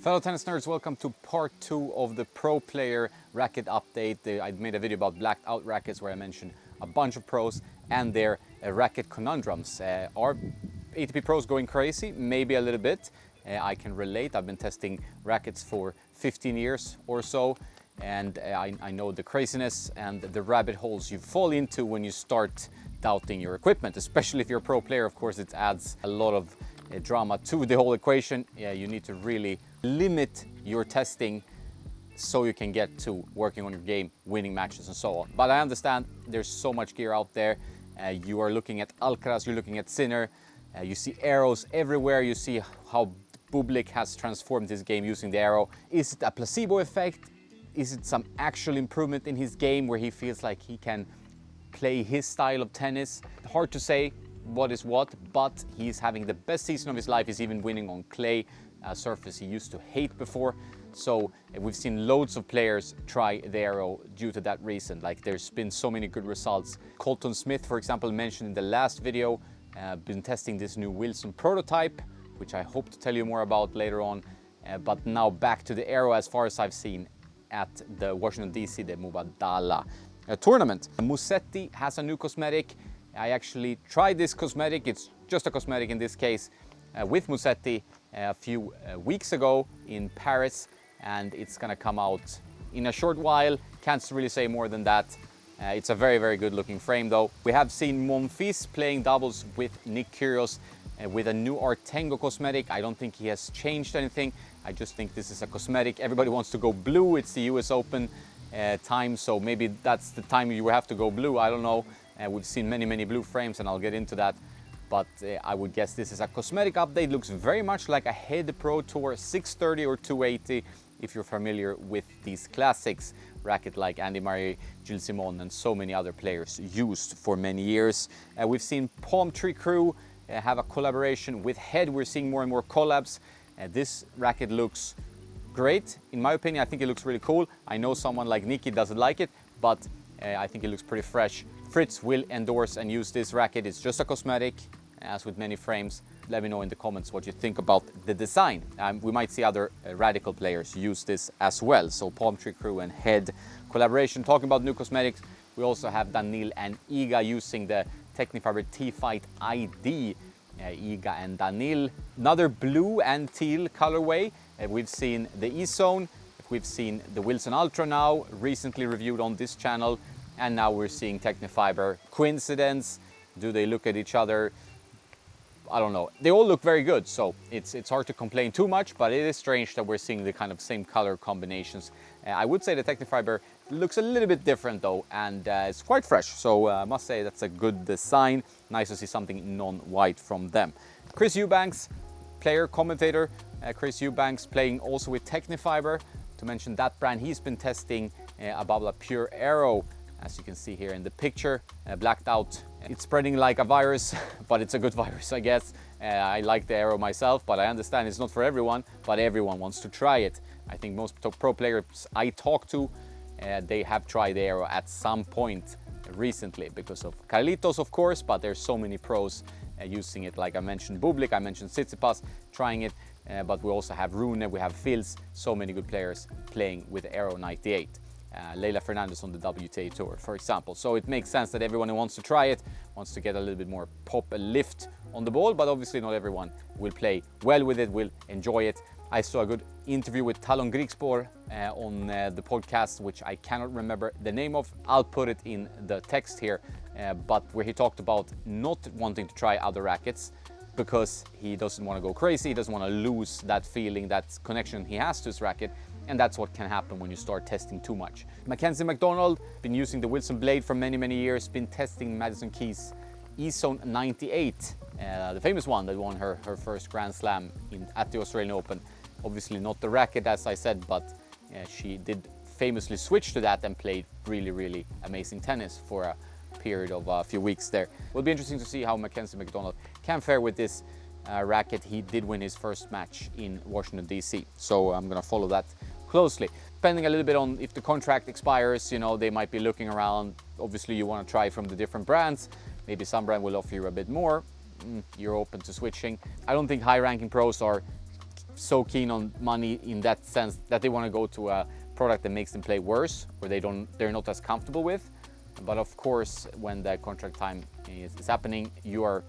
Fellow tennis nerds, welcome to part 2 of the Pro Player racket update. I made a video about blacked out rackets where I mentioned a bunch of pros and their racket conundrums. Are ATP pros going crazy? Maybe a little bit. I can relate. I've been testing rackets for 15 years or so, and I know the craziness and the rabbit holes you fall into when you start doubting your equipment, especially if you're a pro player. Of course, it adds a lot of drama to the whole equation. You need to really limit your testing so you can get to working on your game, winning matches and so on. But I understand there's so much gear out there. You are looking at Alcaraz, you're looking at Sinner, you see Aeros everywhere, you see how Bublik has transformed his game using the Aero. Is it a placebo effect? Is it some actual improvement in his game where he feels like he can play his style of tennis? Hard to say what is what, but he's having the best season of his life. He's even winning on clay, a surface he used to hate before. So we've seen loads of players try the Aero due to that reason. Like, there's been so many good results. Colton Smith, for example, mentioned in the last video, been testing this new Wilson prototype, which I hope to tell you more about later on. But now back to the Aero, as far as I've seen at the Washington DC, the Mubadala tournament. Musetti has a new cosmetic. I actually tried this cosmetic. It's just a cosmetic in this case, with Musetti a few weeks ago in Paris, and it's gonna come out in a short while. Can't really say more than that. It's a very, very good looking frame though. We have seen Monfils playing doubles with Nick Kyrgios with a new Artengo cosmetic. I don't think he has changed anything. I just think this is a cosmetic. Everybody wants to go blue. It's the US Open time, so maybe that's the time you have to go blue. I don't know. We've seen many blue frames, and I'll get into that. But I would guess this is a cosmetic update. Looks very much like a Head Pro Tour 630 or 280, if you're familiar with these classics. Racket like Andy Murray, Gilles Simon, and so many other players used for many years. We've seen Palm Tree Crew have a collaboration with Head. We're seeing more and more collabs. This racket looks great. In my opinion, I think it looks really cool. I know someone like Nikki doesn't like it, but I think it looks pretty fresh. Fritz will endorse and use this racket. It's just a cosmetic, as with many frames. Let me know in the comments what you think about the design. We might see other radical players use this as well. So Palm Tree Crew and Head collaboration. Talking about new cosmetics, we also have Daniil and Iga using the Technifiber T-Fight ID. Iga and Daniil. Another blue and teal colorway. We've seen the E-Zone. We've seen the Wilson Ultra now, recently reviewed on this channel. And now we're seeing Technifiber. Coincidence? Do they look at each other? I don't know. They all look very good, so it's hard to complain too much, but it is strange that we're seeing the kind of same color combinations. I would say the Technifiber looks a little bit different though, and it's quite fresh, so I must say that's a good design. Nice to see something non-white from them. Chris Eubanks, player, commentator. Chris Eubanks playing also with Technifiber. To mention that brand, he's been testing a Babla Pure Aero, as you can see here in the picture, blacked out. It's spreading like a virus, but it's a good virus, I guess. I like the Aero myself, but I understand it's not for everyone, but everyone wants to try it. I think most pro players I talk to, they have tried the Aero at some point recently because of Carlitos, of course, but there's so many pros using it. Like I mentioned Bublik, I mentioned Tsitsipas trying it, but we also have Rune, we have Fils, so many good players playing with Aero 98. Leila Fernandez on the WTA Tour, for example. So it makes sense that everyone who wants to try it wants to get a little bit more pop, a lift on the ball, but obviously not everyone will play well with it, will enjoy it. I saw a good interview with Talon Grigspor on the podcast, which I cannot remember the name of. I'll put it in the text here, but where he talked about not wanting to try other rackets because he doesn't want to go crazy, he doesn't want to lose that feeling, that connection he has to his racket. And that's what can happen when you start testing too much. Mackenzie McDonald, been using the Wilson Blade for many years, been testing Madison Keys E-Zone 98, the famous one that won her first Grand Slam at the Australian Open. Obviously not the racket, as I said, but she did famously switch to that and played really amazing tennis for a period of a few weeks there. It will be interesting to see how Mackenzie McDonald can fare with this racket. He did win his first match in Washington DC, so I'm gonna follow that closely. Depending a little bit on if the contract expires, you know, they might be looking around. Obviously you want to try from the different brands. Maybe some brand will offer you a bit more. You're open to switching. I don't think high ranking pros are so keen on money in that sense that they want to go to a product that makes them play worse or they're not as comfortable with. But of course, when the contract time is happening, you are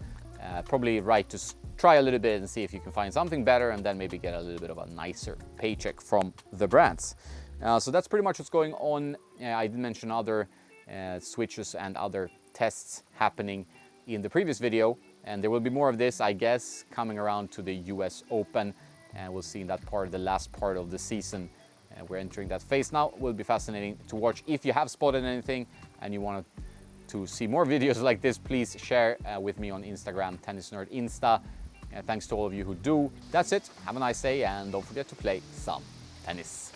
probably right to try a little bit and see if you can find something better, and then maybe get a little bit of a nicer paycheck from the brands. So that's pretty much what's going on. I did mention other switches and other tests happening in the previous video, and there will be more of this, I guess, coming around to the US Open, and we'll see in that part, the last part of the season. We're entering that phase now. Will be fascinating to watch. If you have spotted anything and you want to see more videos like this, please share with me on Instagram, Tennis Nerd Insta. Thanks to all of you who do. That's it. Have a nice day, and don't forget to play some tennis.